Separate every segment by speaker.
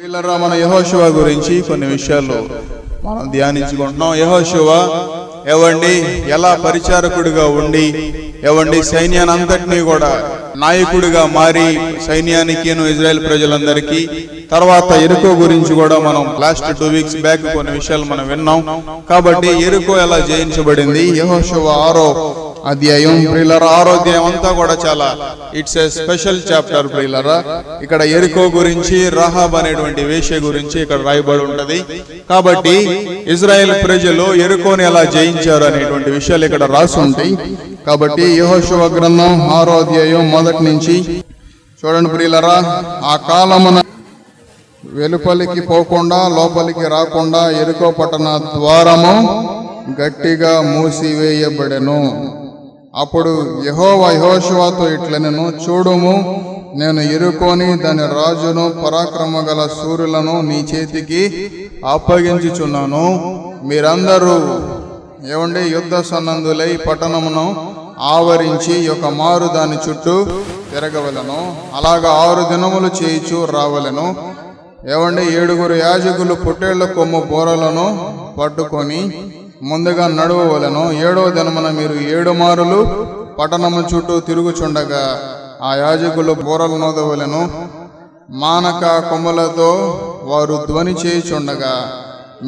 Speaker 1: ప్రియులారా, మన యెహోషువ గురించి కొన్ని విషయాలు మనం ధ్యానించుకుంటున్నాం. యెహోషువ ఎలా పరిచారకుడిగా ఉండి సైన్యాన్ని అంతటినీ కూడా నాయకుడిగా మారి సైన్యానికి ఇజ్రాయెల్ ప్రజలందరికీ, తర్వాత ఎరుకో గురించి కూడా మనం లాస్ట్ 2 వీక్స్ బ్యాక్ కొన్ని విషయాలు మనం విన్నాం. కాబట్టి ఎరుకో ఎలా జయించబడింది, యెహోషువ 6వ అధ్యాయం ప్రియులారా, 6వ అధ్యాయం అంతా కూడా చాలా ఇట్స్ ఏ స్పెషల్ చాప్టర్ ప్రియులారా. ఇక్కడ ఎరికో గురించి, రహాబ్ అనేటువంటి వేశ్య గురించి ఇక్కడ రాయబడి ఉంటది. కాబట్టి ఇజ్రాయెల్ ప్రజలు ఎరికోని ఎలా జయించారు అనేటువంటి విషయాలు ఇక్కడ రాసి ఉంటాయి. కాబట్టి యెహోషువ గ్రంథం 6వ అధ్యాయం మొదటి నుంచి చూడండి ప్రియులారా. ఆ కాలమున వెలుపలికి పోకుండా లోపలికి రాకుండా ఎరికో పట్టణ ద్వారము గట్టిగా మూసివేయబడెను. అప్పుడు యెహోవా యెహోషువతో ఇట్లనెను, చూడుము, నేను ఎరుకోని దాని రాజును పరాక్రమ గల శూరులను నీ చేతికి అప్పగించుచున్నాను. మీరందరూ యుద్ధ సన్నద్ధులై పట్టణమును ఆవరించి ఒక మారు దాని చుట్టూ తిరగవలను. అలాగా 6 దినములు చేయిచు రావలను. 7 యాజకులు పొట్టేళ్ల కొమ్ము బోరలను పట్టుకొని ముందుగా నడవవలను. 7వ దినమున మీరు 7 మారులు పట్టణము చుట్టూ తిరుగుచుండగా ఆ యాజకులు బోరలు నోదవలను. మానక కొమ్ములతో వారు ధ్వని చేయుచుండగా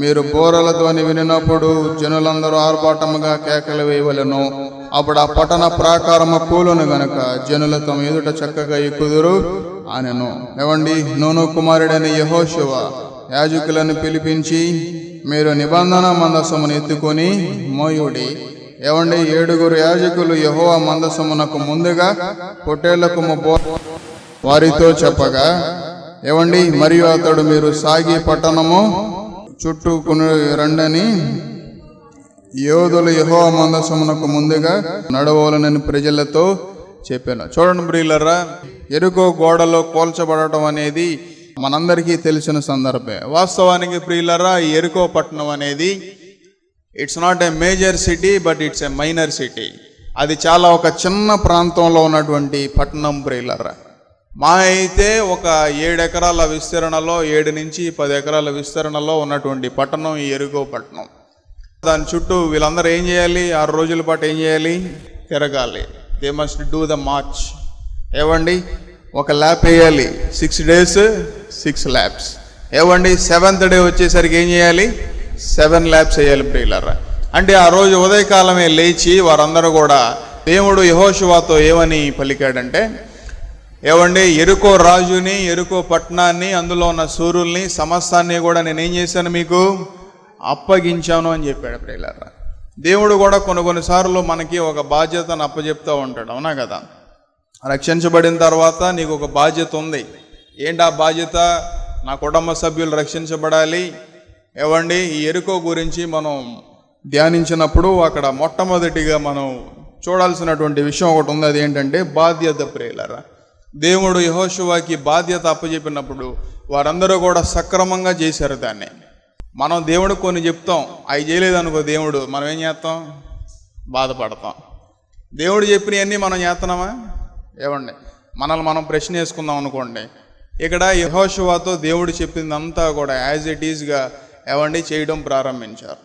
Speaker 1: మీరు బోరల ధ్వని వినినప్పుడు జనులందరూ ఆర్భాటముగా కేకలు వేయవలను. అప్పుడు ఆ పట్టణ ప్రాకారము కూలును గనుక జనులు తమ ఎదుట చక్కగా ఎక్కుదురు అనెను. నూను కుమారుడైన యెహోషువ యాజకులను పిలిపించి, మీరు నిబంధన మందసమును ఎత్తుకొని మోయుడి. 7 యాజకులు యెహోవా మందసమునకు ముందుగా పొట్టేళ్లకు వారితో చెప్పగా, మరియు అతడు మీరు సాగి పట్టణము చుట్టూకుని రండని యోధులు యెహోవా మందసమునకు ముందుగా నడవలనని ప్రజలతో చెప్పాను. చూడండి ప్రియులారా, ఎరుకో గోడలో కోల్చబడటం అనేది మనందరికీ తెలిసిన సందర్భమే. వాస్తవానికి ప్రియులారా, ఎరుకో పట్టణం అనేది it's not a major city, but it's a minor city. అది చాలా ఒక చిన్న ప్రాంతంలో ఉన్నటువంటి పట్టణం ప్రియులారా. మా అయితే ఒక 7 ఎకరాల విస్తరణలో, 7 నుంచి 10 ఎకరాల విస్తరణలో ఉన్నటువంటి పట్టణం ఈ ఎరుకో పట్టణం. దాని చుట్టూ వీళ్ళందరూ ఏం చేయాలి? 6 రోజుల పాటు ఏం చేయాలి? తిరగాలి. They must do the March. ఒక ల్యాప్ వేయాలి. 6 days 6 laps. 7th డే వచ్చేసరికి ఏం చేయాలి? 7 laps వేయాలి ప్రియులారా. అంటే ఆ రోజు ఉదయకాలమే లేచి వారందరూ కూడా దేవుడు యెహోషువతో ఏమని పలికాడంటే, ఎరుకో రాజుని, ఎరుకో పట్టణాన్ని, అందులో ఉన్న సూరుల్ని, సమస్తాన్ని కూడా నేనేం చేశాను? మీకు అప్పగించాను అని చెప్పాడు ప్రియులారా. దేవుడు కూడా కొన్నిసార్లు మనకి ఒక బాధ్యతను అప్పచెప్తూ ఉంటాడు, అవునా కదా? రక్షించబడిన తర్వాత నీకు ఒక బాధ్యత ఉంది. ఏంటి ఆ బాధ్యత? నా కుటుంబ సభ్యులు రక్షించబడాలి. ఈ ఎరుకో గురించి మనం ధ్యానించినప్పుడు అక్కడ మొట్టమొదటిగా మనం చూడాల్సినటువంటి విషయం ఒకటి ఉంది. అది ఏంటంటే బాధ్యత ప్రియులారా. దేవుడు యెహోషువకి బాధ్యత అప్పచెప్పినప్పుడు వారందరూ కూడా సక్రమంగా చేశారు దాన్ని. మనం దేవుడు కొన్ని చెప్తాం, అవి చేయలేదనుకో దేవుడు, మనం ఏం చేస్తాం? బాధపడతాం. దేవుడు చెప్పినవన్నీ మనం చేస్తున్నామా? మనల్ని మనం ప్రశ్న వేసుకుందాం అనుకోండి. ఇక్కడ యెహోషువతో దేవుడు చెప్పిందంతా కూడా యాజ్ ఇట్ ఈజ్గా చేయడం ప్రారంభించారు.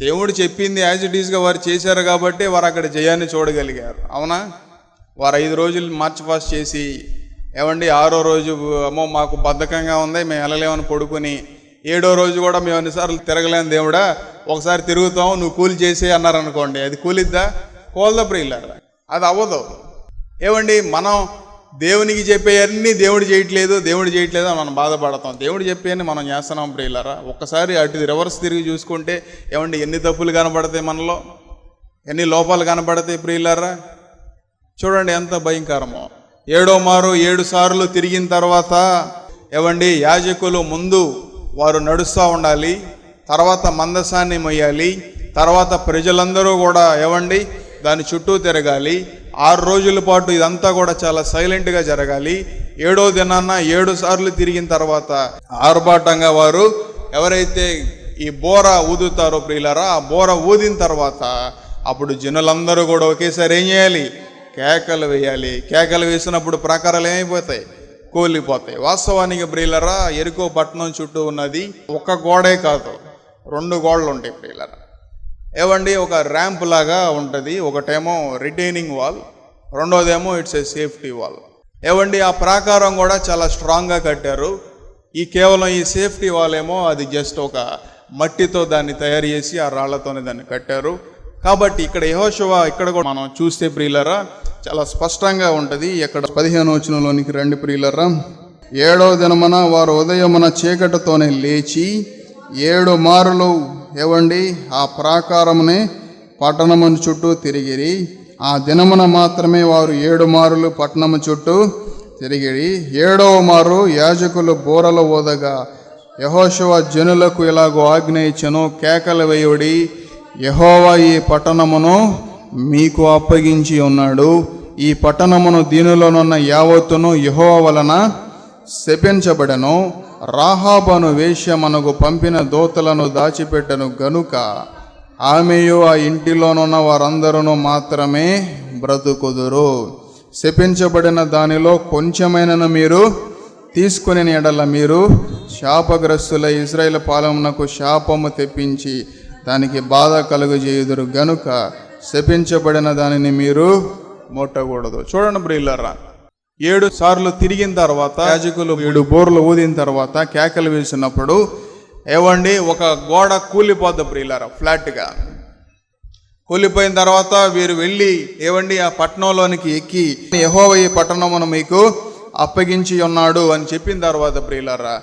Speaker 1: దేవుడు చెప్పింది యాజ్ ఇట్ ఈజ్గా వారు చేశారు కాబట్టి వారు అక్కడ జయాన్ని చూడగలిగారు, అవునా? వారు 5 రోజులు మార్చ్ ఫాస్ట్ చేసి 6వ రోజు అమ్మో మాకు బద్ధకంగా ఉంది, మేము వెళ్ళలేమని పడుకుని 7వ రోజు కూడా మేము అన్నిసార్లు తిరగలేము దేవుడా, ఒకసారి తిరుగుతాం, నువ్వు కూలి చేసి అన్నారనుకోండి, అది కూలిద్దా? కోల్దా ప్రియులారా? అది అవ్వదు. మనం దేవునికి చెప్పేవన్నీ దేవుడు చేయట్లేదు అని మనం బాధపడతాం. దేవుడు చెప్పేవన్నీ మనం చేస్తున్నాం ప్రియులారా. ఒక్కసారి అటు రివర్స్ తిరిగి చూసుకుంటే ఎన్ని తప్పులు కనపడతాయి మనలో, ఎన్ని లోపాలు కనపడతాయి ప్రియులారా. చూడండి ఎంత భయంకరమో. 7వ మారు 7 సార్లు తిరిగిన తర్వాత యాజకులు ముందు వారు నడుస్తూ ఉండాలి, తర్వాత మందసాన్ని మొయ్యాలి, తర్వాత ప్రజలందరూ కూడా దాని చుట్టూ తిరగాలి. 6 రోజుల పాటు ఇదంతా కూడా చాలా సైలెంట్గా జరగాలి. 7వ దినాన్న 7 సార్లు తిరిగిన తర్వాత ఆర్భాటంగా వారు ఎవరైతే ఈ బోర ఊదుతారో ప్రియులారా, ఆ బోర ఊదిన తర్వాత అప్పుడు జనులందరూ కూడా ఒకేసారి ఏం చేయాలి? కేకలు వేయాలి. కేకలు వేసినప్పుడు ప్రాకారాలు ఏమైపోతాయి? కూలిపోతాయి. వాస్తవానికి ప్రియులరా, ఎరికో పట్టణం చుట్టూ ఉన్నది ఒక గోడే కాదు, 2 గోడలు ఉంటాయి ప్రియులరా. ఏవండి, ఒక ర్యాంప్ లాగా ఉంటుంది. ఒకటేమో రిటైనింగ్ వాల్, రెండోదేమో ఇట్స్ ఏ సేఫ్టీ వాల్. ఏవండి, ఆ ప్రాకారం కూడా చాలా స్ట్రాంగ్గా కట్టారు. కేవలం ఈ సేఫ్టీ వాల్ ఏమో అది జస్ట్ ఒక మట్టితో దాన్ని తయారు చేసి ఆ రాళ్లతోనే దాన్ని కట్టారు. కాబట్టి ఇక్కడ యెహోషువ ఇక్కడ కూడా మనం చూస్తే ప్రియులరా చాలా స్పష్టంగా ఉంటుంది. ఇక్కడ 15వ వచనంలోనికి రండి ప్రియులరా. 7వ దినమున వారు ఉదయమున చీకటితోనే లేచి 7 మారులు ఏవండి ఆ ప్రాకారమునే పట్టణమును చుట్టూ తిరిగిరి. ఆ దినమున మాత్రమే వారు 7 మారులు పట్టణము చుట్టూ తిరిగిరి. 7వ మారు యాజకులు బూరలు ఊదగా యెహోషువ జనులకు ఇలాగో ఆజ్ఞ ఇచ్చెను, కేకలు వేయుడి, యెహోవా ఈ పట్టణమును మీకు అప్పగించి ఉన్నాడు. ఈ పట్టణమును దీనిలోనున్న యావత్తును యెహోవా వలన శపించబడెను. రాహాబను వేశ్య మనకు పంపిన దూతలను దాచిపెట్టెను గనుక ఆమెయు ఆ ఇంటిలోనున్న వారందరూ మాత్రమే బ్రతుకుదురు. శపించబడిన దానిలో కొంచెమైనను మీరు తీసుకుని ఎడల మీరు శాపగ్రస్తుల ఇశ్రాయేలు పాలమునకు శాపము తెప్పించి దానికి బాధ కలుగజేయుదురు గనుక శపించబడిన దానిని మీరు ముట్టకూడదు. చూడండి ప్రియులారా, 7 సార్లు తిరిగిన తర్వాత యాజకులు 7 బోర్లు ఊదిన తర్వాత కేకలు వేసినప్పుడు ఏవండి ఒక గోడ కూలిపోద్ది ప్రియులారా. ఫ్లాట్గా కూలిపోయిన తర్వాత వీరు వెళ్ళి ఏవండి ఆ పట్టణంలోనికి ఎక్కి యెహోవా ఈ పట్టణమును మీకు అప్పగించి ఉన్నాడు అని చెప్పిన తర్వాత ప్రియులారా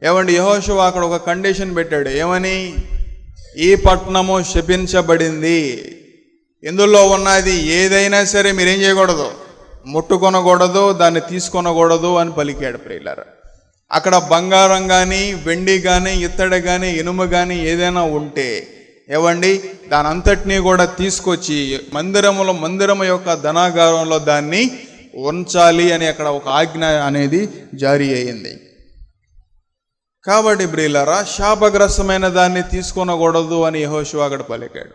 Speaker 1: ఏవండి యెహోషువ అక్కడ ఒక కండిషన్ పెట్టాడు. ఏమని? ఈ పట్టణము శపించబడింది, ఇందులో ఉన్నది ఏదైనా సరే మీరేం చేయకూడదు, ముట్టుకొనకూడదు, దాన్ని తీసుకొనకూడదు అని పలికాడు ప్రియులారా. అక్కడ బంగారం కానీ వెండి కానీ ఇత్తడి కానీ ఇనుము కానీ ఏదైనా ఉంటే ఏవండి దాని అంతటినీ కూడా తీసుకొచ్చి మందిరము యొక్క ధనాగారంలో దాన్ని ఉంచాలి అని అక్కడ ఒక ఆజ్ఞ అనేది జారీ అయ్యింది. కాబట్టి ప్రియులారా శాపగ్రస్తమైన దాన్ని తీసుకొనకూడదు అని యెహోషువ అక్కడ పలికాడు.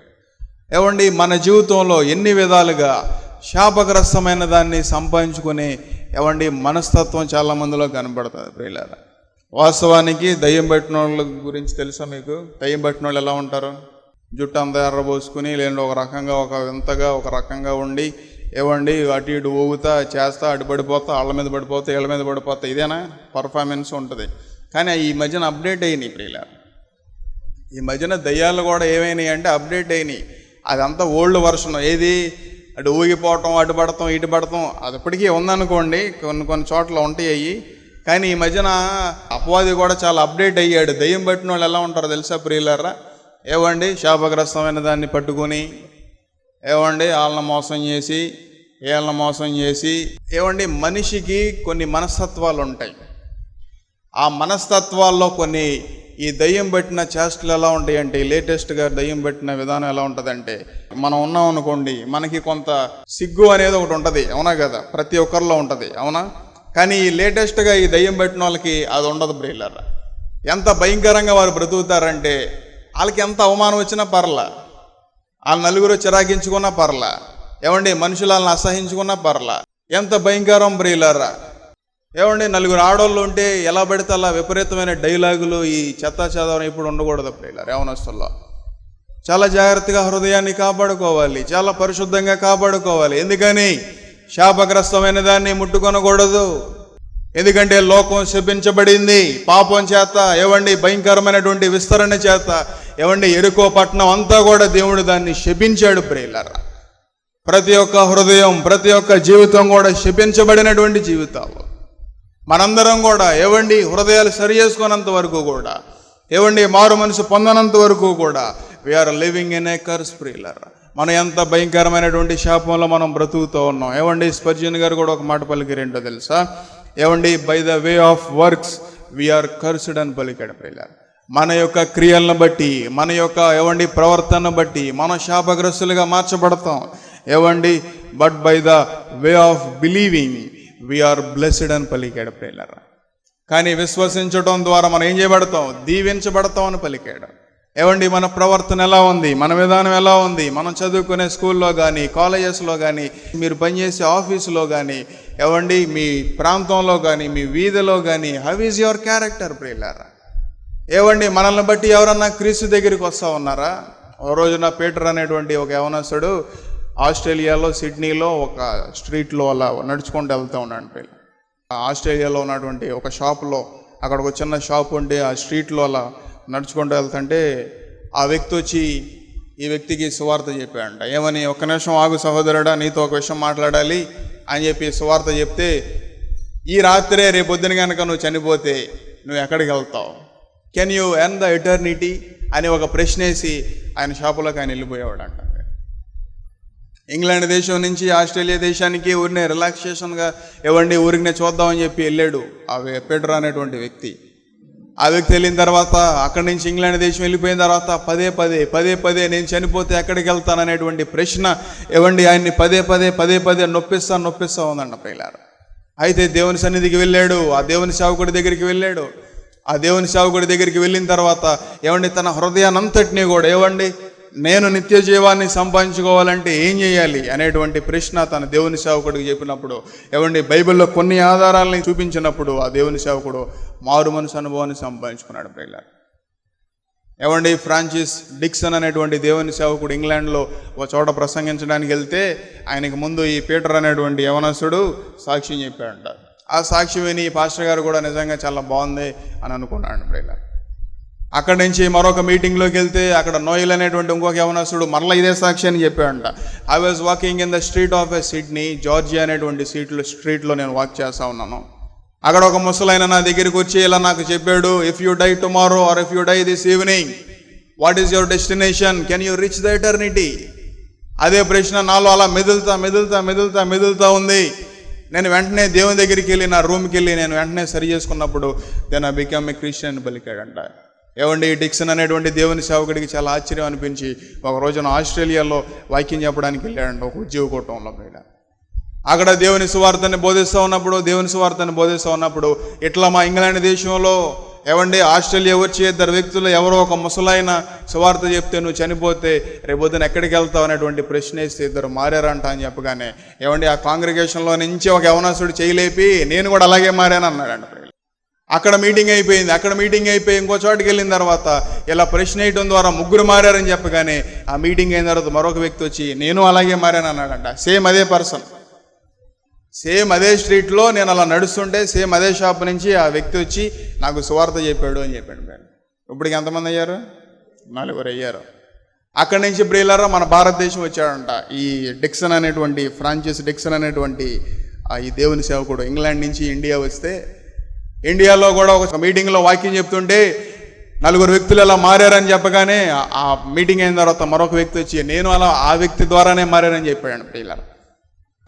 Speaker 1: ఏవండి మన జీవితంలో ఎన్ని విధాలుగా శాపగ్రస్తమైన దాన్ని సంపాదించుకునే ఏవండి మనస్తత్వం చాలా మందిలో కనబడుతుంది ప్రియులారా. వాస్తవానికి దయ్యం పట్టిన వాళ్ళ గురించి తెలుసా మీకు? దయ్యం పట్టిన వాళ్ళు ఎలా ఉంటారు? జుట్టు అంతా ఎర్రబోసుకుని లేదంటే ఒక రకంగా ఒక వింతగా ఒక రకంగా ఉండి ఏవండి అటు ఇటు ఊగుతా చేస్తా అటు పడిపోతా వాళ్ళ మీద పడిపోతా వీళ్ళ మీద పడిపోతా, ఇదేనా పర్ఫార్మెన్స్ ఉంటుంది. కానీ ఈ మధ్యన అప్డేట్ అయినాయి ప్రియులారా. ఈ మధ్యన దయ్యాలు కూడా ఏమైనాయి అంటే అప్డేట్ అయినాయి. అదంతా ఓల్డ్ వర్షన్. ఏది? అటు ఊగిపోవటం అటు పడతాం ఇటు పడతాం అది ఇప్పటికీ ఉందనుకోండి, కొన్ని చోట్ల ఉంటాయి అయ్యి. కానీ ఈ మధ్యన అపవాది కూడా చాలా అప్డేట్ అయ్యాడు. దయ్యం పట్టిన వాళ్ళు ఎలా ఉంటారో తెలుసా ప్రియులారా? ఏవండి శాపగ్రస్తమైన దాన్ని పట్టుకుని ఏవండి వాళ్ళని మోసం చేసి ఏవండి మనిషికి కొన్ని మనస్తత్వాలు ఉంటాయి. ఆ మనస్తత్వాల్లో కొన్ని ఈ దయ్యం పెట్టిన చేష్టలు ఎలా ఉంటాయి అంటే లేటెస్ట్గా దయ్యం పెట్టిన విధానం ఎలా ఉంటుందంటే మనం ఉన్నాం అనుకోండి, మనకి కొంత సిగ్గు అనేది ఒకటి ఉంటుంది, అవునా కదా? ప్రతి ఒక్కరిలో ఉంటుంది, అవునా? కానీ ఈ లేటెస్ట్గా ఈ దయ్యం పెట్టిన వాళ్ళకి అది ఉండదు ప్రియులారా. ఎంత భయంకరంగా వారు బ్రతుకుతారంటే వాళ్ళకి ఎంత అవమానం వచ్చినా పర్లా, వాళ్ళ నలుగురు చిరాకించుకున్నా పర్లా, ఏమండి మనుషులను అసహించుకున్నా పర్లా. ఎంత భయంకరం ప్రియులారా. ఏమండి నలుగురు ఆడోళ్ళు ఉంటే ఎలా పడితే అలా విపరీతమైన డైలాగులు ఈ చెత్తా చెదవరం ఇప్పుడు ఉండకూడదు ప్రియులారా. యవనస్తుల్లో చాలా జాగ్రత్తగా హృదయాన్ని కాపాడుకోవాలి, చాలా పరిశుద్ధంగా కాపాడుకోవాలి. ఎందుకని? శాపగ్రస్తమైన దాన్ని ముట్టుకొనకూడదు. ఎందుకంటే లోకం శపించబడింది పాపం చేత, ఏవండి భయంకరమైనటువంటి విస్తరణ చేత. ఏవండి ఎరుకో పట్టణం అంతా కూడా దేవుడు దాన్ని శపించాడు ప్రియులారా. ప్రతి ఒక్క హృదయం ప్రతి ఒక్క జీవితం కూడా శపించబడినటువంటి జీవితాలు. మనందరం కూడా ఏవండి హృదయాలు సరి చేసుకున్నంత వరకు కూడా, ఏవండి మారు మనసు పొందనంత వరకు కూడా we are living in a curse ప్రియులారా. మనం ఎంత భయంకరమైనటువంటి శాపంలో మనం బ్రతుకుతూ ఉన్నాం. ఏవండి స్పర్జన్ గారు కూడా ఒక మాట పలికిరేంటో తెలుసా? ఏవండి by the way of works we are cursed అని పలికాడు ప్రియులారా. మన యొక్క క్రియలను బట్టి మన యొక్క ఏవండి ప్రవర్తన బట్టి మనం శాపగ్రస్తులుగా మార్చబడతాం. ఏవండి but by the way of believing we are blessed అని పలికాడు ప్రియులారా. కానీ విశ్వసించడం ద్వారా మనం ఏం చేయబడతాం? దీవించబడతాం అని పలికాడు. ఏవండి మన ప్రవర్తన ఎలా ఉంది, మన విధానం ఎలా ఉంది, మనం చదువుకునే స్కూల్లో కానీ కాలేజెస్లో కానీ మీరు పనిచేసే ఆఫీసులో కానీ ఏవండి మీ ప్రాంతంలో కానీ మీ వీధిలో కానీ హౌ ఈజ్ యువర్ క్యారెక్టర్ ప్రియులారా? ఏవండి మనల్ని బట్టి ఎవరన్నా క్రీస్తు దగ్గరికి వస్తూ ఉన్నారా? ఓ రోజున పీటర్ అనేటువంటి ఒక యవనస్తుడు ఆస్ట్రేలియాలో సిడ్నీలో ఒక స్ట్రీట్లో అలా నడుచుకుంటూ వెళ్తూ ఉన్నాడు ప్రియులు. ఆస్ట్రేలియాలో ఉన్నటువంటి ఒక షాపులో అక్కడ ఒక చిన్న షాప్ ఉంటే ఆ స్ట్రీట్లో అలా నడుచుకుంటూ వెళ్తుంటే ఆ వ్యక్తి వచ్చి ఈ వ్యక్తికి సువార్త చెప్పాడంట. ఏమని, ఒక్క నిమిషం ఆగు సహోదరుడా, నీతో ఒక విషయం మాట్లాడాలి అని చెప్పి సువార్త చెప్తే, ఈ రాత్రే రేపొద్దున కనుక నువ్వు చనిపోతే నువ్వు ఎక్కడికి వెళ్తావు, can you earn the eternity అని ఒక ప్రశ్న వేసి ఆయన షాపులోకి ఆయన వెళ్ళిపోయేవాడంట. ఇంగ్లాండ్ దేశం నుంచి ఆస్ట్రేలియా దేశానికి ఊరినే రిలాక్సేషన్గా ఏవండి ఊరినే చూద్దామని చెప్పి వెళ్ళాడు ఆ పీటర్ అనేటువంటి వ్యక్తి. ఆ వ్యక్తి వెళ్ళిన తర్వాత అక్కడి నుంచి ఇంగ్లాండ్ దేశం వెళ్ళిపోయిన తర్వాత పదే పదే నేను చనిపోతే ఎక్కడికి వెళ్తాననేటువంటి ప్రశ్న ఏవండి ఆయన్ని పదే పదే నొప్పిస్తా ఉందంట ప్రియులారా. అయితే దేవుని సన్నిధికి వెళ్ళాడు, ఆ దేవుని సేవకుడి దగ్గరికి వెళ్ళాడు. ఆ దేవుని సేవకుడి దగ్గరికి వెళ్ళిన తర్వాత ఏవండి తన హృదయానంతటినీ కూడా ఏవండి నేను నిత్య జీవాన్ని సంపాదించుకోవాలంటే ఏం చేయాలి అనేటువంటి ప్రశ్న తన దేవుని సేవకుడికి చెప్పినప్పుడు ఏవండి బైబిల్లో కొన్ని ఆధారాలని చూపించినప్పుడు ఆ దేవుని సేవకుడు మారు మనసు అనుభవాన్ని సంపాదించుకున్నాడు ప్రియులారా. ఏవండి ఫ్రాన్సిస్ డిక్సన్ అనేటువంటి దేవుని సేవకుడు ఇంగ్లాండ్లో ఒక చోట ప్రసంగించడానికి వెళ్తే ఆయనకు ముందు ఈ పీటర్ అనేటువంటి యవనస్తుడు సాక్ష్యం చెప్పాడంట. ఆ సాక్ష్యం విని పాస్టర్ గారు కూడా నిజంగా చాలా బాగుంది అని అనుకున్నాడు ప్రియులారా. అక్కడి నుంచి మరొక మీటింగ్లోకి వెళ్తే అక్కడ నోయల్ అనేటువంటి ఇంకొక యవనస్తుడు మరలా ఇదే సాక్ష్యాన్ని చెప్పాడంట. I was walking in the street of a Sydney, Georgia అనేటువంటి స్ట్రీట్లో నేను వాక్ చేస్తూ ఉన్నాను. అక్కడ ఒక ముసలైన నా దగ్గరికి వచ్చి ఇలా నాకు చెప్పాడు, if you die tomorrow or if you die this evening what is your destination, can you reach the eternity? అదే ప్రశ్న నాలో అలా మెదులుతా ఉంది. నేను వెంటనే దేవుని దగ్గరికి వెళ్ళి నా రూమ్కి వెళ్ళి నేను వెంటనే సరి చేసుకున్నప్పుడు then I become a Christian పలికాడంట. ఏవండి డిక్సన్ అనేటువంటి దేవుని సేవకుడికి చాలా ఆశ్చర్యం అనిపించి ఒక రోజున ఆస్ట్రేలియాలో వాక్యం చెప్పడానికి వెళ్ళాడంట ఒక ఉద్యోగ కూటంలో. అక్కడ దేవుని సువార్తని బోధిస్తూ ఉన్నప్పుడు ఇట్లా మా ఇంగ్లాండ్ దేశంలో ఏవండి ఆస్ట్రేలియా వచ్చి ఇద్దరు వ్యక్తులు ఎవరో ఒక ముసలైన సువార్త చెప్తే నువ్వు చనిపోతే రేపొద్దున ఎక్కడికి వెళ్తావు అనేటువంటి ప్రశ్న వేస్తే ఇద్దరు మారారంట అని చెప్పగానే ఏవండి ఆ కాంగ్రిగేషన్లో నుంచి ఒక యవనస్తుడు చేయలేపి నేను కూడా అలాగే మారాను అన్నాడంట. అక్కడ మీటింగ్ అయిపోయి ఇంకో చోటుకి వెళ్ళిన తర్వాత ఇలా ప్రశ్న వేయడం ద్వారా ముగ్గురు మారారని చెప్పగానే ఆ మీటింగ్ అయిన తర్వాత మరొక వ్యక్తి వచ్చి నేను అలాగే మారాను అన్నాడంట. సేమ్ అదే పర్సన్, సేమ్ అదే స్ట్రీట్లో నేను అలా నడుస్తుంటే సేమ్ అదే షాప్ నుంచి ఆ వ్యక్తి వచ్చి నాకు సువార్త చెప్పాడు అని చెప్పాడు. ఇప్పటికి ఎంతమంది అయ్యారు? 4 అయ్యారు. అక్కడి నుంచి ప్రియులారా మన భారతదేశం వచ్చాడంట ఈ డిక్సన్ అనేటువంటి ఫ్రాన్సిస్ డిక్సన్ అనేటువంటి ఈ దేవుని సేవకుడు ఇంగ్లాండ్ నుంచి ఇండియా వస్తే ఇండియాలో కూడా ఒక మీటింగ్లో వాక్యం చెప్తుంటే 4 వ్యక్తులు ఎలా మారారని చెప్పగానే ఆ మీటింగ్ అయిన తర్వాత మరొక వ్యక్తి వచ్చి నేను అలా ఆ వ్యక్తి ద్వారానే మారానని చెప్పాడు ప్రియులారా.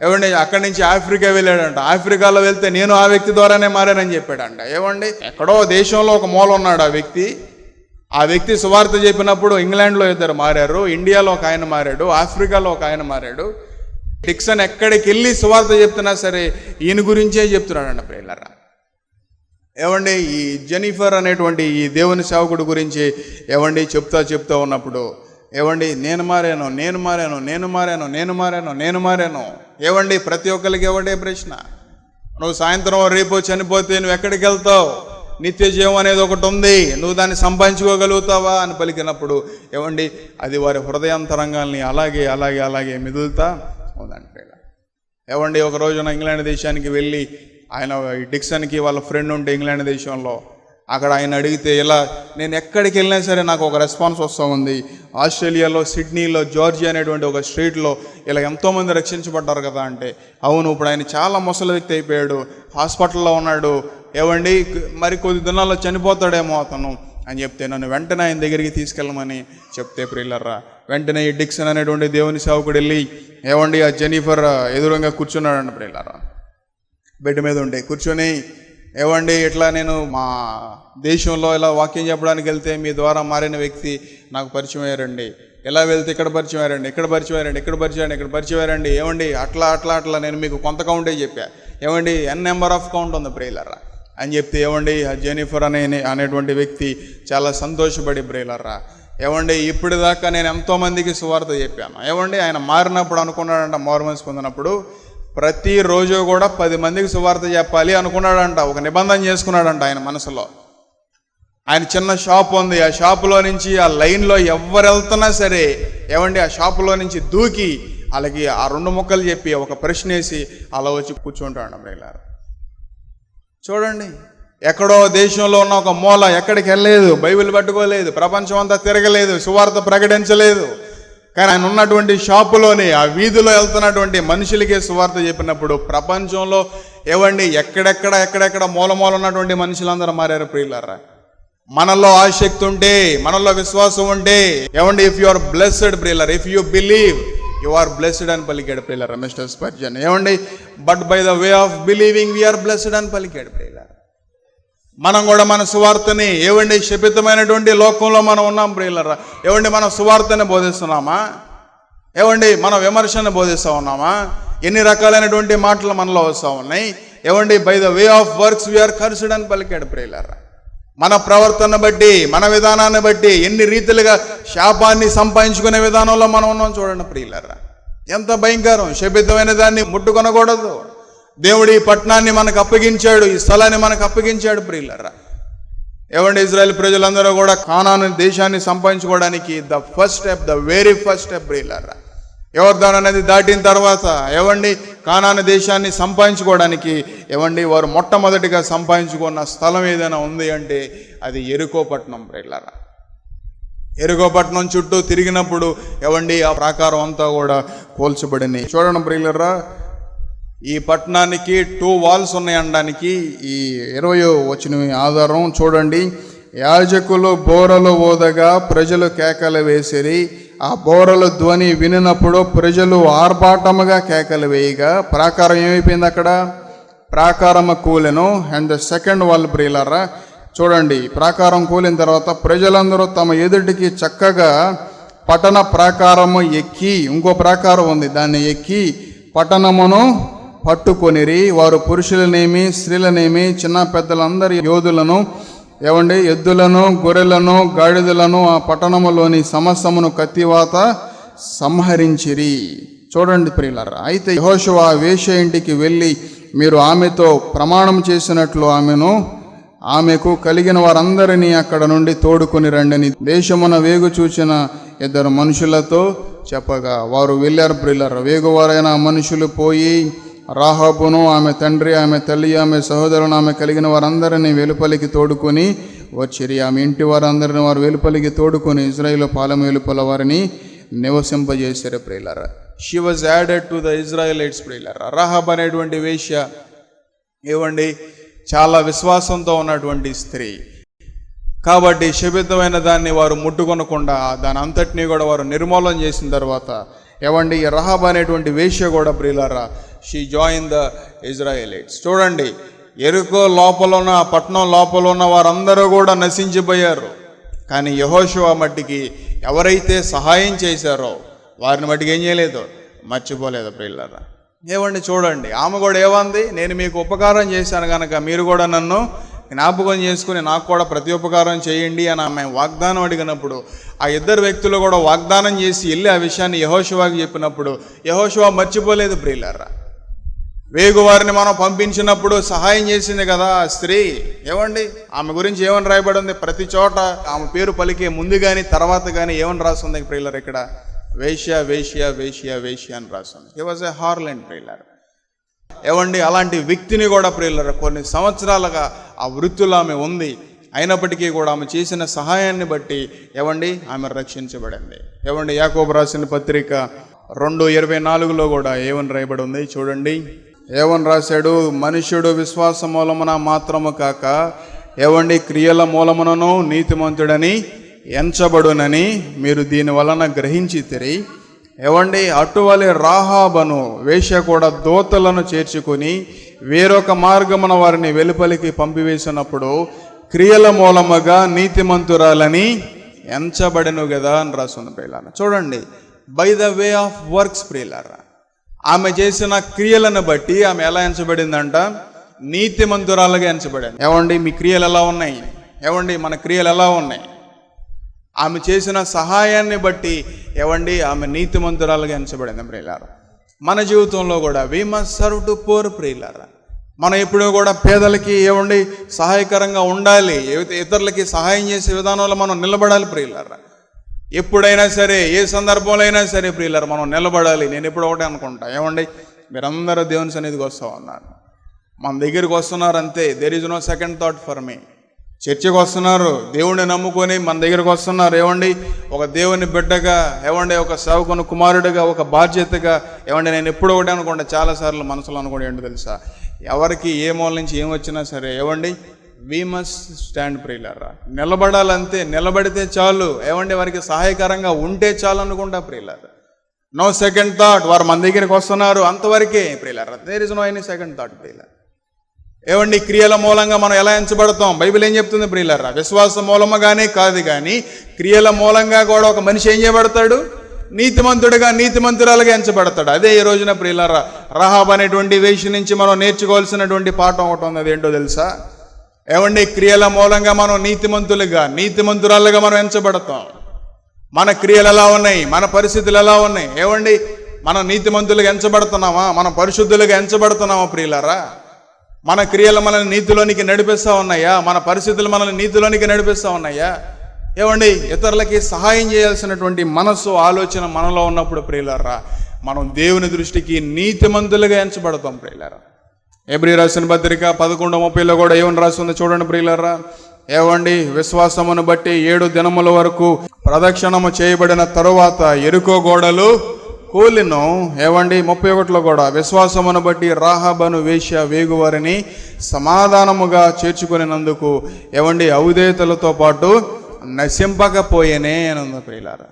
Speaker 1: ఏవండి అక్కడి నుంచి ఆఫ్రికా వెళ్ళాడంట. ఆఫ్రికాలో వెళ్తే నేను ఆ వ్యక్తి ద్వారానే మారానని చెప్పాడంట. ఏవండి ఎక్కడో దేశంలో ఒక మూల ఉన్నాడు ఆ వ్యక్తి సువార్త చెప్పినప్పుడు ఇంగ్లాండ్లో 2 మారారు, ఇండియాలో ఒక ఆయన మారాడు, ఆఫ్రికాలో ఒక ఆయన మారాడు. డిక్సన్ ఎక్కడికి వెళ్ళి సువార్త చెప్తున్నా సరే ఈయన గురించే చెప్తున్నాడంట ప్రియులారా. ఏవండి ఈ జెనిఫర్ అనేటువంటి ఈ దేవుని సేవకుడు గురించి ఏవండి చెప్తా ఉన్నప్పుడు ఏవండి నేను మారాను ఏవండి ప్రతి ఒక్కరికి ఏవండి ప్రశ్న, నువ్వు సాయంత్రం రేపు చనిపోతే నువ్వు ఎక్కడికి వెళ్తావు, నిత్య జీవం అనేది ఒకటి ఉంది, నువ్వు దాన్ని సంపాదించుకోగలుగుతావా అని పలికినప్పుడు ఏవండి అది వారి హృదయాంతరంగాల్ని అలాగే మెదులుతా ఉందంటే. ఏవండి ఒక రోజున ఇంగ్లాండ్ దేశానికి వెళ్ళి ఆయన డిక్సన్కి వాళ్ళ ఫ్రెండ్ ఉంటే ఇంగ్లాండ్ దేశంలో అక్కడ ఆయన అడిగితే ఇలా నేను ఎక్కడికి వెళ్ళినా సరే నాకు ఒక రెస్పాన్స్ వస్తూ ఉంది. ఆస్ట్రేలియాలో సిడ్నీలో జార్జియా అనేటువంటి ఒక స్ట్రీట్లో ఇలా ఎంతోమంది రక్షించబడ్డారు కదా అంటే అవును, ఇప్పుడు ఆయన చాలా ముసలి వ్యక్తి అయిపోయాడు, హాస్పిటల్లో ఉన్నాడు, ఏవండి మరి కొద్ది దినాల్లో చనిపోతాడేమో అతను అని చెప్తే నన్ను వెంటనే ఆయన దగ్గరికి తీసుకెళ్ళమని చెప్తే ప్రియులర్రా వెంటనే ఈ డిక్సన్ అనేటువంటి దేవుని సేవకుడు వెళ్ళి ఏవండి ఆ జెనిఫర్ ఎదురుగా కూర్చున్నాడండి ప్రియులర్రా. బెడ్ మీద ఉండే కూర్చొని ఏవండి ఇట్లా నేను మా దేశంలో ఇలా వాక్యం చెప్పడానికి వెళ్తే మీ ద్వారా మారిన వ్యక్తి నాకు పరిచయం అయ్యారండి, ఎలా వెళ్తే ఇక్కడ పరిచయం అయ్యారండి ఏవండి అట్లా నేను మీకు కొంత కౌంటే చెప్పా, ఏవండి నెంబర్ ఆఫ్ కౌంట్ ఉంది ప్రియులర్రా అని చెప్తే ఏవండి ఆ జెనిఫర్ అనేటువంటి వ్యక్తి చాలా సంతోషపడి ప్రియులర్రా ఏమండి ఇప్పటిదాకా నేను ఎంతోమందికి సువార్త చెప్పాను. ఏమండి ఆయన మారినప్పుడు అనుకున్నాడంట, మారుమనసు పొందినప్పుడు ప్రతిరోజు కూడా 10 మందికి సువార్త చెప్పాలి అనుకున్నాడంట. ఒక నిబంధన చేసుకున్నాడంట ఆయన మనసులో. ఆయన చిన్న షాప్ ఉంది, ఆ షాపులో నుంచి ఆ లైన్లో ఎవరు వెళ్తున్నా సరే ఏమండి ఆ షాపులో నుంచి దూకి అలాగే ఆ 2 ముక్కలు చెప్పి ఒక ప్రశ్న వేసి అలా వచ్చి కూర్చుంటాడు. బ్రదర్ చూడండి, ఎక్కడో దేశంలో ఉన్న ఒక మూల, ఎక్కడికి వెళ్ళలేదు, బైబిల్ పట్టుకోలేదు, ప్రపంచం అంతా తిరగలేదు, సువార్త ప్రకటించలేదు. కానీ ఆయన ఉన్నటువంటి షాపులోని ఆ వీధిలో వెళ్తున్నటువంటి మనుషులకే సువార్త చెప్పినప్పుడు ప్రపంచంలో ఏవండి ఎక్కడెక్కడ మూల ఉన్నటువంటి మనుషులందరూ మారారు. ప్రియులారా, మనలో ఆసక్తి ఉంటే, మనలో విశ్వాసం ఉంటే ఏమండి, ఇఫ్ యు ఆర్ బ్లెస్డ్ ప్రియులారా, if you believe you are blessed అని పలికాడు ప్రియులారా మిస్టర్ స్పర్జన్. ఏమండి, but by the way of believing we are blessed అని పలికాడు ప్రియులారా. మనం కూడా మన సువార్తని ఏవండి శపితమైనటువంటి లోకంలో మనం ఉన్నాం ప్రియులారా. ఏవండి మనం సువార్తని బోధిస్తున్నామా? ఏవండి మనం విమర్శను బోధిస్తూ ఉన్నామా? ఎన్ని రకాలైనటువంటి మాటలు మనలో వస్తూ ఉన్నాయి. ఏవండి by the way of works we are cursed అని పలికాడు ప్రియులారా. మన ప్రవర్తన బట్టి, మన విధానాన్ని బట్టి ఎన్ని రీతిలుగా శాపాన్ని సంపాదించుకునే విధానంలో మనం ఉన్నాం చూడండి ప్రియులారా. ఎంత భయంకరం! శపితమైన దాన్ని ముట్టుకొనకూడదు. దేవుడు ఈ పట్టణాన్ని మనకు అప్పగించాడు, ఈ స్థలాన్ని మనకు అప్పగించాడు ప్రియులారా. ఏమండి ఇజ్రాయెల్ ప్రజలందరూ కూడా కానాను దేశాన్ని సంపాదించుకోవడానికి ద వెరీ ఫస్ట్ స్టెప్ ప్రియులారా. యోర్దాను అనేది దాటిన తర్వాత ఏవండి కానాను దేశాన్ని సంపాదించుకోవడానికి ఏవండి వారు మొట్టమొదటిగా సంపాదించుకున్న స్థలం ఏదైనా ఉంది అంటే అది యెరికో పట్టణం ప్రియులారా. యెరికో పట్టణం చుట్టూ తిరిగినప్పుడు ఏవండి ఆ ప్రాకారం అంతా కూడా కూల్చబడింది. చూడండి ప్రియులారా, ఈ పట్టణానికి 2 వాల్స్ ఉన్నాయి అనడానికి ఈ 20వ వచనం ఆధారం. చూడండి, యాజకులు బోరలు ఊదగా ప్రజలు కేకలు వేసిరి. ఆ బోరల ధ్వని వినినప్పుడు ప్రజలు ఆర్భాటముగా కేకలు వేయగా ప్రాకారం ఏమైపోయింది? అక్కడ ప్రాకారము కూలెను. అండ్ ద సెకండ్ వాల్ ప్రియులారా చూడండి, ప్రాకారం కూలిన తర్వాత ప్రజలందరూ తమ ఎదుటికి చక్కగా పట్టణ ప్రాకారము ఎక్కి, ఇంకో ప్రాకారం ఉంది దాన్ని ఎక్కి పట్టణమును పట్టుకొనిరి. వారు పురుషులనేమి స్త్రీలనేమి చిన్న పెద్దలందరి యోధులను ఏవండి ఎద్దులను గొర్రెలను గాడిదలను ఆ పట్టణములోని సమస్తమును కత్తివాత సంహరించిరి. చూడండి ప్రియులారా, అయితే యెహోషువ వేశ్య ఇంటికి వెళ్ళి మీరు ఆమెతో ప్రమాణం చేసినట్లు ఆమెకు కలిగిన వారందరినీ అక్కడ నుండి తోడుకొని రండని దేశమున వేగు చూచిన 2 మనుషులతో చెప్పగా వారు వెళ్ళారు ప్రియులారా. వేగువారైన మనుషులు పోయి రాహాబును, ఆమె తండ్రి, ఆమె తల్లి, ఆమె సహోదరులను, ఆమె కలిగిన వారందరినీ వెలుపలికి తోడుకొని వచ్చిరి. ఆమె ఇంటి వారందరిని వారు వెలుపలికి తోడుకొని ఇజ్రాయేలు పాలెం వెలుపల వారిని నివసింపజేశారు ప్రియులారా. She was added to the Israelites ప్రియులారా. రాహాబ్ అనేటువంటి వేశ్య ఏవండి చాలా విశ్వాసంతో ఉన్నటువంటి స్త్రీ కాబట్టి శపితమైన దాన్ని వారు ముట్టుకొనకుండా దాని అంతటినీ కూడా వారు నిర్మూలన చేసిన తర్వాత ఏవండి రహాబ్ అనేటువంటి వేశ్య కూడా ప్రియులారా షీ జాయిన్ ద ఇజ్రాయెలైట్స్. చూడండి, యెరికో లోపల ఉన్న ఆ పట్టణం లోపల ఉన్న వారందరూ కూడా నశించిపోయారు. కానీ యెహోషువ మట్టికి ఎవరైతే సహాయం చేశారో వారిని మట్టికి ఏం చేయలేదు, మర్చిపోలేదు ప్రియులారా. ఏవండి చూడండి, ఆమె కూడా ఏమంది, నేను మీకు ఉపకారం చేశాను కనుక మీరు కూడా నన్ను జ్ఞాపకం చేసుకుని నాకు కూడా ప్రతి ఉపకారం చేయండి అని ఆమె వాగ్దానం అడిగినప్పుడు ఆ 2 వ్యక్తులు కూడా వాగ్దానం చేసి వెళ్ళి ఆ విషయాన్ని యెహోషువకి చెప్పినప్పుడు యెహోషువ మర్చిపోలేదు ప్రియులారా. వేగు వారిని మనం పంపించినప్పుడు సహాయం చేసింది కదా ఆ స్త్రీ. ఏమండి ఆమె గురించి ఏమని రాయబడి ఉంది? ప్రతి చోట ఆమె పేరు పలికే ముందు కానీ తర్వాత కానీ ఏమని రాస్తుంది ప్రియులారా? ఇక్కడ వేశ్య వేశ్య వేశ్య వేశ్య అని రాస్తుంది. హి వాజ్ ఎ హార్లెండ్ ప్రియులారా. ఏవండి అలాంటి వ్యక్తిని కూడా ప్రియులారా కొన్ని సంవత్సరాలుగా ఆ వృత్తిలో ఆమె ఉంది. అయినప్పటికీ కూడా ఆమె చేసిన సహాయాన్ని బట్టి ఏవండి ఆమె రక్షించబడింది. ఏవండి యాకోబు రాసిన పత్రిక 2:24లో కూడా ఏమని రాయబడి ఉంది చూడండి. ఏమని రాశాడు? మనుష్యుడు విశ్వాస మూలమున మాత్రము కాక ఏవండి క్రియల మూలమునను నీతిమంతుడని ఎంచబడునని మీరు దీని వలన గ్రహించితిరి. ఏవండి అటువలే రాహాబను వేశ్య కూడా దూతలను చేర్చుకుని వేరొక మార్గమున వారిని వెలుపలికి పంపివేసినప్పుడు క్రియల మూలముగా నీతిమంతురాలని ఎంచబడెను కదా అని రాస్తుంది ప్రియులారా. చూడండి, by the way of works ప్రియులారా. ఆమె చేసిన క్రియలను బట్టి ఆమె ఎలా ఎంచబడిందంట? నీతిమంతురాలుగా ఎంచబడింది. ఏవండి మీ క్రియలు ఎలా ఉన్నాయి? ఏవండి మన క్రియలు ఎలా ఉన్నాయి? ఆమె చేసిన సహాయాన్ని బట్టి ఏవండి ఆమె నీతిమంతురాలుగా ఎంచబడింది ప్రియులారా. మన జీవితంలో కూడా we must serve to poor ప్రియులారా. మనం ఎప్పుడూ కూడా పేదలకి ఏవండి సహాయకరంగా ఉండాలి, ఇతరులకి సహాయం చేసే విధానంలో మనం నిలబడాలి ప్రియులారా. ఎప్పుడైనా సరే, ఏ సందర్భంలో అయినా సరే ప్రియులారా మనం నిలబడాలి. నేను ఎప్పుడు ఒకటే అనుకుంటా, ఏమండి మీరందరూ దేవుని సన్నిధికి వస్తూ ఉన్నారు, మన దగ్గరికి వస్తున్నారు అంతే. There is no second thought for me. చర్చికి వస్తున్నారు, దేవుడిని నమ్ముకొని మన దగ్గరికి వస్తున్నారు, ఏమండి ఒక దేవుని బిడ్డగా, ఏమండి ఒక సేవకుని కుమారుడిగా, ఒక బాధ్యతగా. ఏమండి నేను ఎప్పుడు ఒకటే అనుకుంటా, చాలాసార్లు మనసులో అనుకోండి ఏంటో తెలుసా, ఎవరికి ఏ మూల నుంచి ఏం వచ్చినా సరే ఏమండి వి మస్ట్ స్టాండ్ ప్రియులారా. నిలబడాలంతే, నిలబడితే చాలు, ఏమండి వారికి సహాయకరంగా ఉంటే చాలు అనుకుంటా ప్రియులారా. No second thought. వారు మన దగ్గరికి వస్తున్నారు అంతవరకే ప్రియులారా. There is no any second thought ప్రియులారా. ఏమండి క్రియల మూలంగా మనం ఎలా ఎంచబడతాం? బైబిల్ ఏం చెప్తుంది ప్రియులారా? విశ్వాస మూలముగానే కాదు కానీ క్రియల మూలంగా కూడా ఒక మనిషి ఏం చేయబడతాడు? నీతిమంతుడిగా, నీతిమంతురాలుగా ఎంచబడతాడు. అదే ఈ రోజున ప్రియులారా రహాబ్ అనేటువంటి వేషి నుంచి మనం నేర్చుకోవాల్సినటువంటి పాఠం ఒకటి ఉంది. అదేంటో తెలుసా? ఏమండి క్రియల మూలంగా మనం నీతిమంతులుగా, నీతిమంతురాలుగా మనం ఎంచబడతాం. మన క్రియలు ఎలా ఉన్నాయి, మన పరిస్థితులు ఎలా ఉన్నాయి? ఏమండి మనం నీతిమంతులుగా ఎంచబడుతున్నామా? మనం పరిశుద్ధులుగా ఎంచబడుతున్నామా ప్రియులారా? మన క్రియలు మనల్ని నీతిలోనికి నడిపిస్తూ ఉన్నాయా? మన పరిస్థితులు మనల్ని నీతిలోనికి నడిపిస్తూ ఉన్నాయా? ఏమండి ఇతరులకి సహాయం చేయాల్సినటువంటి మనసు, ఆలోచన మనలో ఉన్నప్పుడు ప్రియులారా మనం దేవుని దృష్టికి నీతిమంతులుగా ఎంచబడతాం ప్రియులారా. హెబ్రీ రాసిన పత్రిక 11:30 కూడా ఏమని రాస్తుందో చూడండి ప్రియులారా. ఏవండి విశ్వాసమును బట్టి 7 దినముల వరకు ప్రదక్షిణము చేయబడిన తరువాత ఎరుకో గోడలు కూలిను. ఏవండి 31 కూడా విశ్వాసమును బట్టి రాహాబను వేశ్య వేగువారిని సమాధానముగా చేర్చుకునేందుకు ఏవండి అవిధేయతలతో పాటు నశింపకపోయేనే అని ఉంది ప్రియులారా.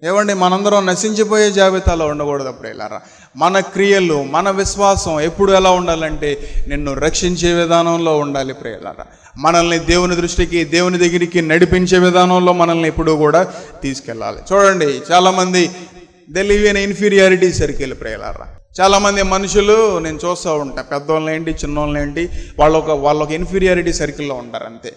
Speaker 1: ఏవండి మనందరం నశించిపోయే జాబితాలో ఉండకూడదు ప్రియులారా. మన క్రియలు, మన విశ్వాసం ఎప్పుడు ఎలా ఉండాలంటే నిన్ను రక్షించే విధానంలో ఉండాలి ప్రియులారా. మనల్ని దేవుని దృష్టికి, దేవుని దగ్గరికి నడిపించే విధానంలో మనల్ని ఎప్పుడూ కూడా తీసుకెళ్ళాలి. చూడండి చాలామంది they live in inferiority circle ప్రియులారా. చాలామంది మనుషులు నేను చూస్తూ ఉంటా, పెద్దవాళ్ళని ఏంటి చిన్నవాళ్ళని ఏంటి వాళ్ళొక ఇన్ఫీరియారిటీ సర్కిల్లో ఉంటారు అంతే.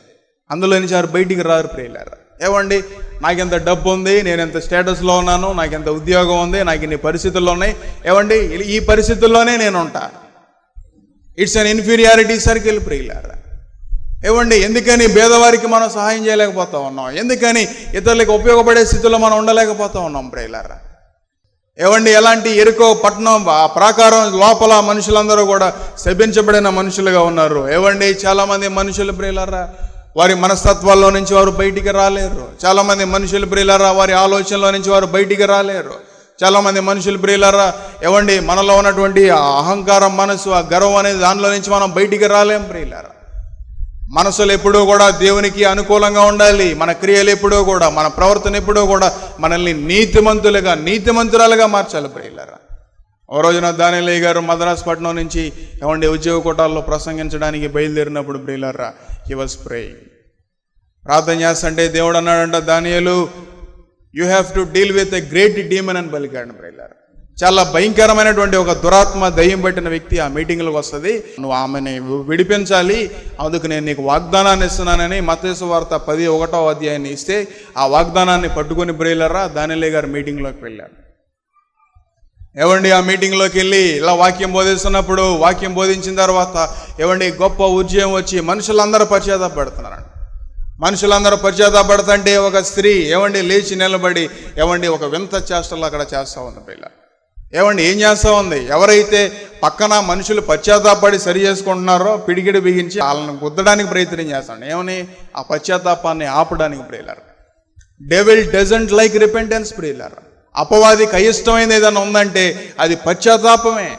Speaker 1: అందులో నుంచి వారు బయటికి రారు ప్రియులారా. ఏమండి నాకెంత డబ్బు ఉంది, నేను ఎంత స్టేటస్లో ఉన్నాను, నాకెంత ఉద్యోగం ఉంది, నాకు ఇన్ని పరిస్థితుల్లో ఉన్నాయి, ఏమండి ఈ పరిస్థితుల్లోనే నేను ఉంటా. ఇట్స్ అన్ ఇన్ఫీరియారిటీ సర్కిల్ ప్రియులారా. ఏమండి ఎందుకని పేదవారికి మనం సహాయం చేయలేకపోతా ఉన్నాం? ఎందుకని ఇతరులకు ఉపయోగపడే స్థితిలో మనం ఉండలేకపోతా ఉన్నాం ప్రియులారా? ఏమండి ఎలాంటి ఎరుకో పట్టణం ఆ ప్రాకారం లోపల మనుషులందరూ కూడా శపించబడిన మనుషులుగా ఉన్నారు. ఏమండి చాలామంది మనుషులు ప్రియులారా వారి మనస్తత్వాల్లో నుంచి వారు బయటికి రాలేరు. చాలామంది మనుషులు ప్రియులారా వారి ఆలోచనలో నుంచి వారు బయటికి రాలేరు. చాలామంది మనుషులు ప్రియులారా ఏమండి మనలో ఉన్నటువంటి అహంకారం, మనసు, ఆ గర్వం అనేది దానిలో నుంచి మనం బయటికి రాలేం ప్రియులారా. మనసులు ఎప్పుడూ కూడా దేవునికి అనుకూలంగా ఉండాలి. మన క్రియలు ఎప్పుడూ కూడా, మన ప్రవర్తన ఎప్పుడూ కూడా మనల్ని నీతిమంతులుగా, నీతిమంతురాలుగా మార్చాలి ప్రియులారా. ఓ రోజున దానియేలు గారు మద్రాసు పట్టణం నుంచి ఏమండి ఉద్యోగ కోటాల్లో ప్రసంగించడానికి బయలుదేరినప్పుడు ప్రియులారా హి వాస్ ప్రేయింగ్. ప్రార్థన చేస్తుంటే దేవుడు అన్నాడంట, దానియేలు you have to deal with a great demon అని పలికాడు ప్రియులారా. చాలా భయంకరమైనటువంటి ఒక దురాత్మ, దయ్యం పట్టిన వ్యక్తి ఆ మీటింగ్లకు వస్తుంది, నువ్వు ఆమెని విడిపించాలి, అందుకు నేను నీకు వాగ్దానాన్ని ఇస్తున్నానని మత్తయి సువార్త 11వ అధ్యాయాన్ని ఇస్తే ఆ వాగ్దానాన్ని పట్టుకుని ప్రియులారా దానియేలు గారు మీటింగ్లోకి వెళ్ళారు. ఏవండి ఆ మీటింగ్లోకి వెళ్ళి ఇలా వాక్యం బోధిస్తున్నప్పుడు, వాక్యం బోధించిన తర్వాత ఏవండి గొప్ప ఉద్యమం వచ్చి మనుషులందరూ పశ్చాత్తాపడుతున్నారండి. మనుషులందరూ పశ్చాత్తాపడుతుంటే ఒక స్త్రీ ఏవండి లేచి నిలబడి ఏవండి ఒక వింత చేష్టలు అక్కడ చేస్తూ ఉంది పిల్ల. ఏవండి ఏం చేస్తూ ఉంది? ఎవరైతే పక్కన మనుషులు పశ్చాత్తాపడి సరి చేసుకుంటున్నారో పిడికిడి బిగించి వాళ్ళని గుద్దడానికి ప్రయత్నం చేస్తాడు. ఏమని? ఆ పశ్చాత్తాపాన్ని ఆపడానికి ప్రియులారా. డెవిల్ డజంట్ లైక్ రిపెంటెన్స్ ప్రియులారా. అపవాదికి అయిష్టమైనది ఏదైనా ఉందంటే అది పశ్చాత్తాపమే.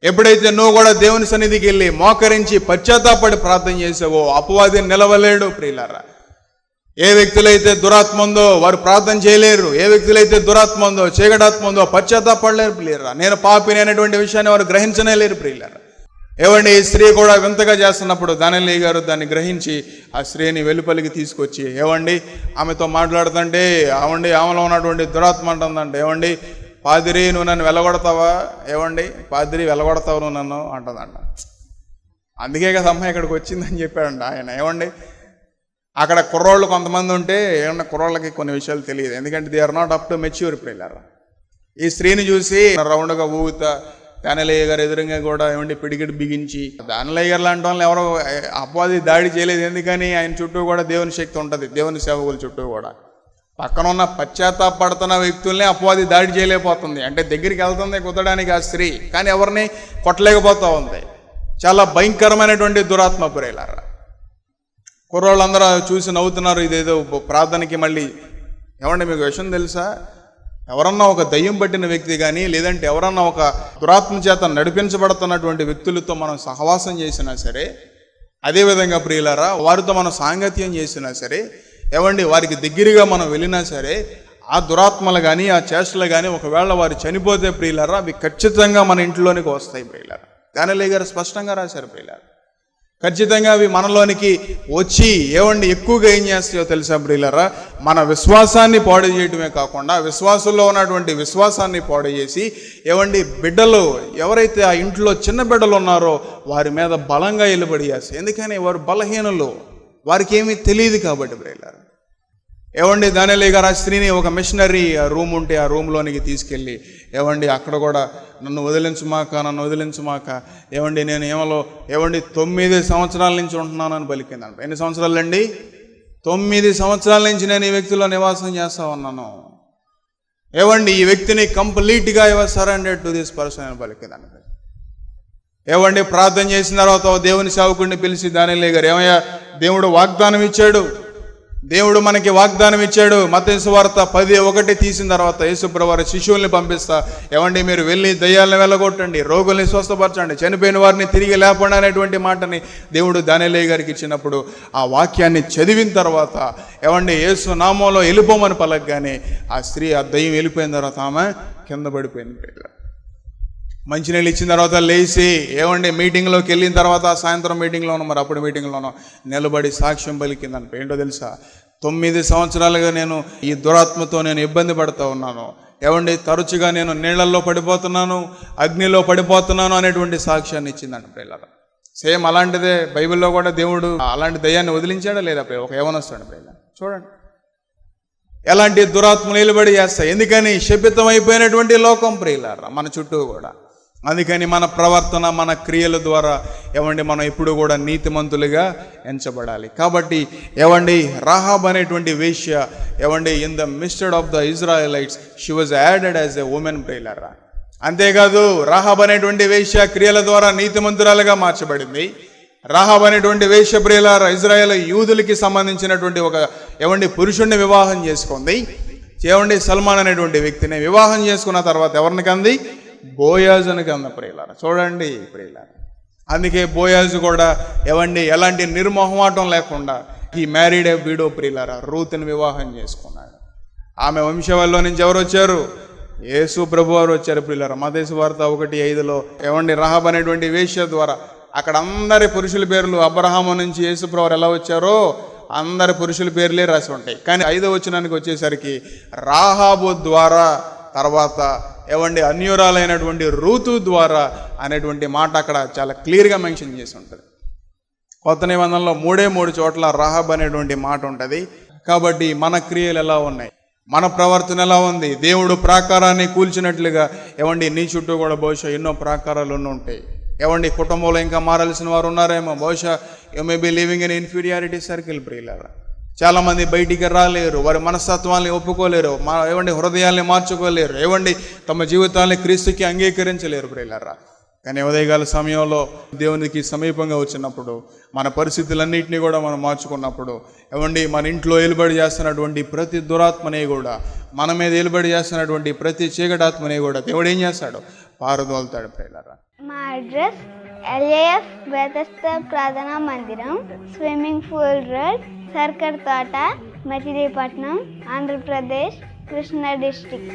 Speaker 1: ఎప్పుడైతే నువ్వు కూడా దేవుని సన్నిధికి వెళ్ళి మోకరించి పశ్చాత్తాపడి ప్రార్థన చేసావో అపవాదిని నిలవలేడు ప్రియులారా. ఏ వ్యక్తులైతే దురాత్మ ఉందో వారు ప్రార్థన చేయలేరు. ఏ వ్యక్తులైతే దురాత్మ ఉందో, చీకటాత్మ ఉందో పశ్చాత్తాపడలేరు ప్రియులారా. నేను పాపిని అనేటువంటి విషయాన్ని వారు గ్రహించనే లేరు ప్రియులారా. ఏవండి ఈ స్త్రీ కూడా వింతగా చేస్తున్నప్పుడు దానియేలు గారు దాన్ని గ్రహించి ఆ స్త్రీని వెలుపలికి తీసుకొచ్చి ఏవండి ఆమెతో మాట్లాడుతుంటే ఏవండి ఆమెలో ఉన్నటువంటి దురాత్మ అంటుందంటే, ఏవండి పాదిరి నువ్వు నన్ను వెళ్ళగొడతావా? ఏవండి పాదిరి వెళ్ళగొడతావు నువ్వు నన్ను అంటుందంట. అందుకే కదా అమ్మాయి ఇక్కడికి వచ్చిందని చెప్పాడంట ఆయన. ఏవండి అక్కడ కుర్రోళ్ళు కొంతమంది ఉంటే ఏమన్నా కుర్రోళ్ళకి కొన్ని విషయాలు తెలియదు, ఎందుకంటే they are not up to mature పిల్లలు. ఈ స్త్రీని చూసి రౌండ్గా ఊగుతా దానిలయ్య గారు ఎదురుగా కూడా ఏమంటే పిడికిడి బిగించి, దానిలయ్య గారు లాంటి వాళ్ళు ఎవరో అపవాది దాడి చేయలేదు, ఎందుకని ఆయన చుట్టూ కూడా దేవుని శక్తి ఉంటుంది, దేవుని సేవకుల చుట్టూ కూడా. పక్కన ఉన్న పశ్చాత్తాపడుతున్న వ్యక్తుల్ని అపవాది దాడి చేయలేకపోతుంది, అంటే దగ్గరికి వెళ్తుంది కుదడానికి ఆ స్త్రీ, కానీ ఎవరిని కొట్టలేకపోతూ ఉంది. చాలా భయంకరమైనటువంటి దురాత్మ ప్రేలారా. కుర్రోళ్ళందరూ చూసి నవ్వుతున్నారు, ఇదేదో ప్రార్థనకి మళ్ళీ. ఏమంటే మీకు విషయం తెలుసా, ఎవరన్నా ఒక దయ్యం పట్టిన వ్యక్తి కానీ లేదంటే ఎవరన్నా ఒక దురాత్మ చేత నడిపించబడుతున్నటువంటి వ్యక్తులతో మనం సహవాసం చేసినా సరే, అదేవిధంగా ప్రియులారా వారితో మనం సాంగత్యం చేసినా సరే, ఏమండి వారికి దగ్గరగా మనం వెళ్ళినా సరే, ఆ దురాత్మలు కానీ ఆ చేష్టలు కానీ ఒకవేళ వారు చనిపోతే ప్రియులారా అవి ఖచ్చితంగా మన ఇంట్లోనికి వస్తాయి ప్రియులారా. దానిలే గారు స్పష్టంగా రాశారు ప్రియులారా. ఖచ్చితంగా అవి మనలోనికి వచ్చి ఏమండి ఎక్కువగా ఏం చేస్తాయో తెలుసా ప్రియులారా, మన విశ్వాసాన్ని పాడు చేయటమే కాకుండా విశ్వాసంలో ఉన్నటువంటి విశ్వాసాన్ని పాడు చేసి ఏమండి బిడ్డలు ఎవరైతే ఆ ఇంట్లో చిన్న బిడ్డలు ఉన్నారో వారి మీద బలంగా ఎలుబడి చేస్తాయి. ఎందుకని వారు బలహీనులు, వారికి ఏమీ తెలియదు కాబట్టి ప్రియులారా. ఏమండి దానిలే గారు ఆ స్త్రీని ఒక మిషనరీ రూమ్ ఉంటే ఆ రూమ్లోనికి తీసుకెళ్ళి, ఏమండి అక్కడ కూడా నన్ను వదిలించుమాక, ఏమండి నేను ఏమండి 9 సంవత్సరాల నుంచి ఉంటున్నానని పలికిందంట. ఎన్ని సంవత్సరాలండి? 9 సంవత్సరాల నుంచి నేను ఈ వ్యక్తిలో నివాసం చేస్తా ఉన్నాను. ఏమండి ఈ వ్యక్తిని కంప్లీట్గా సరెండర్ టు దిస్ పర్సన్ అని పలికిందంట. ఏమండి ప్రార్థన చేసిన తర్వాత దేవుని సేవకుడిని పిలిచి దానిలే గారు, ఏమయ్యా దేవుడు వాగ్దానం ఇచ్చాడు, దేవుడు మనకి వాగ్దానం ఇచ్చాడు. మత్తయి సువార్త 10:1 తీసిన తర్వాత యేసుప్రభువు వారి శిష్యుల్ని పంపిస్తా, ఏమండి మీరు వెళ్ళి దయ్యాలను వెళ్ళగొట్టండి, రోగుల్ని స్వస్థపరచండి, చనిపోయిన వారిని తిరిగి లేపండి అనేటువంటి మాటని దేవుడు దానియేలు గారికి ఇచ్చినప్పుడు ఆ వాక్యాన్ని చదివిన తర్వాత ఏమండి యేసు నామంలో వెళ్ళిపోమని పలకగానే ఆ స్త్రీ ఆ దయ్యం వెళ్ళిపోయిన తర్వాత ఆమె కింద పడిపోయింది. మంచినీళ్ళు ఇచ్చిన తర్వాత లేచి ఏమండి మీటింగ్లోకి వెళ్ళిన తర్వాత సాయంత్రం మీటింగ్లోనో మరి అప్పుడు మీటింగ్లోనో నిలబడి సాక్ష్యం పలికిందని. ఏంటో తెలుసా, 9 సంవత్సరాలుగా నేను ఈ దురాత్మతో నేను ఇబ్బంది పడుతూ ఉన్నాను, ఏమండి తరచుగా నేను నీళ్లలో పడిపోతున్నాను, అగ్నిలో పడిపోతున్నాను అనేటువంటి సాక్ష్యాన్ని ఇచ్చిందంట పిల్లలు. సేమ్ అలాంటిదే బైబిల్లో కూడా దేవుడు అలాంటి దయ్యాన్ని వదిలించాడా లేదా? ఒక యవనస్తుడు పిల్లలు చూడండి ఎలాంటి దురాత్మలు నిలబడి చేస్తాయి. ఎందుకని శపితం అయిపోయినటువంటి లోకం ప్రియులారా మన చుట్టూ కూడా. అందుకని మన ప్రవర్తన మన క్రియల ద్వారా ఏమండి మనం ఎప్పుడు కూడా నీతిమంతులుగా ఎంచబడాలి. కాబట్టి ఏమండి రాహాబ్ అనేటువంటి వేశ్య ఏమండి in the midst of the Israelites she was added as a woman ప్రియులారా. అంతేకాదు రాహాబ్ అనేటువంటి వేశ్య క్రియల ద్వారా నీతిమంతురాలుగా మార్చబడింది. రాహాబ్ అనేటువంటి వేశ్య ప్రియులారా ఇజ్రాయేల్ యూదులకి సంబంధించినటువంటి ఒక ఏమండి పురుషుణ్ణి వివాహం చేసుకుంది. ఏమండి సల్మాన్ అనేటువంటి వ్యక్తిని వివాహం చేసుకున్న తర్వాత ఎవరిని కంది? బోయాజుని కన్న ప్రియులారా. చూడండి ప్రియులారా, అందుకే బోయాజు కూడా ఏమండి ఎలాంటి నిర్మోహమాటం లేకుండా ఈ మ్యారీడ్ వీడో ప్రియులారా రూతుని వివాహం చేసుకున్నాడు. ఆమె వంశవాళ్ళలో నుంచి ఎవరు వచ్చారు? యేసు ప్రభు వారు వచ్చారు ప్రియులారా. మత్తయి సువార్త 1:5 ఏమండి రాహాబ్ అనేటువంటి వేశ్య ద్వారా అక్కడ అందరి పురుషుల పేర్లు అబ్రహాము నుంచి యేసు ప్రభు వారు ఎలా వచ్చారో అందరి పురుషుల పేర్లే రాసి ఉంటాయి. కానీ 5వ వచనానికి వచ్చేసరికి రాహాబు ద్వారా తర్వాత ఏమండి అన్యురాలైనటువంటి రూతు ద్వారా అనేటువంటి మాట అక్కడ చాలా క్లియర్గా మెన్షన్ చేసి ఉంటుంది. కొత్త నిబంధనలో 3 చోట్ల రాహాబ్ అనేటువంటి మాట ఉంటుంది. కాబట్టి మన క్రియలు ఎలా ఉన్నాయి, మన ప్రవర్తన ఎలా ఉంది? దేవుడు ప్రాకారాన్ని కూల్చినట్లుగా ఏమండి నీ చుట్టూ కూడా బహుశా ఎన్నో ప్రాకారాలు ఉంటాయి. ఏమండి కుటుంబంలో ఇంకా మారాల్సిన వారు ఉన్నారేమో. బహుశా you may be living in inferiority circle ప్రియులారా. చాలామంది బయటికి రాలేరు, వారి మనస్తత్వాన్ని ఒప్పుకోలేరు, ఏమండి హృదయాల్ని మార్చుకోలేరు, ఏమండి తమ జీవితాన్ని క్రీస్తుకి అంగీకరించలేరు ప్రియులారా. కానీ ఉదయకాల సమయంలో దేవునికి సమీపంగా వచ్చినప్పుడు మన పరిస్థితులన్నింటినీ కూడా మనం మార్చుకున్నప్పుడు ఏమండి మన ఇంట్లో ఏలుబడి చేస్తున్నటువంటి ప్రతి దురాత్మనే కూడా మన మీద ఏలుబడి చేస్తున్నటువంటి ప్రతి చీకటాత్మనే కూడా దేవుడు ఏం చేస్తాడు? పారదోలుతాడు ప్రియులారా.
Speaker 2: మా అడ్రస్ ఎల్ఏఎఫ్ బెతెస్దా ప్రార్థనా మందిరం, స్విమ్మింగ్ పూల్ రోడ్, సర్కర్ తోట, మచిలీపట్నం, ఆంధ్రప్రదేశ్, కృష్ణా డిస్ట్రిక్ట్.